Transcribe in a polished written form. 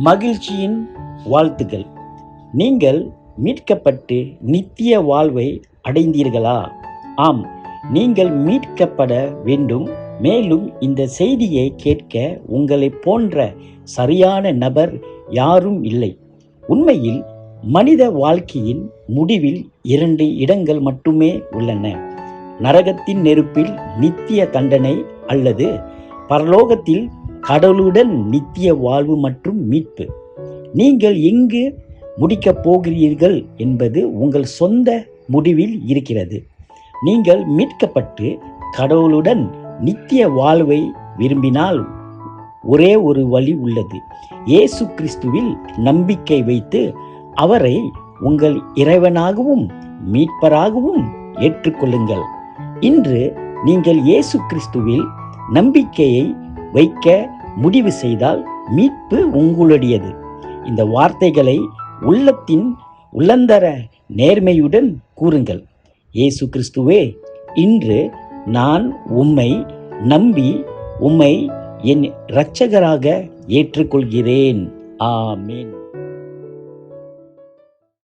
மகிழ்ச்சியின் வாழ்த்துக்கள். நீங்கள் மீட்கப்பட்டு நித்திய வாழ்வை அடைந்தீர்களா? ஆம், நீங்கள் மீட்கப்பட வேண்டும். மேலும் இந்த செய்தியை கேட்க உங்களைப் போன்ற சரியான நபர் யாரும் இல்லை. உண்மையில் மனித வாழ்க்கையின் முடிவில் 2 இடங்கள் மட்டுமே உள்ளன. நரகத்தின் நெருப்பில் நித்திய தண்டனை அல்லது பரலோகத்தில் கடவுளுடன் நித்திய வாழ்வு மற்றும் மீட்பு. நீங்கள் எங்கு முடிக்கப் போகிறீர்கள் என்பது உங்கள் சொந்த முடிவில் இருக்கிறது. நீங்கள் மீட்கப்பட்டு கடவுளுடன் நித்திய வாழ்வை விரும்பினால் ஒரே ஒரு வழி உள்ளது. இயேசு கிறிஸ்துவில் நம்பிக்கை வைத்து அவரை உங்கள் இறைவனாகவும் மீட்பராகவும் ஏற்றுக்கொள்ளுங்கள். இன்று நீங்கள் இயேசு கிறிஸ்துவில் நம்பிக்கையை வைக்க முடிவு செய்தால் மீட்பு உங்களுடையது. இந்த வார்த்தைகளை உள்ளத்தின் உள்ளந்தர நேர்மையுடன் கூறுங்கள். இயேசு கிறிஸ்துவே, இன்று நான் உம்மை நம்பி உம்மை என் இரட்சகராக ஏற்றுக்கொள்கிறேன். ஆமென்.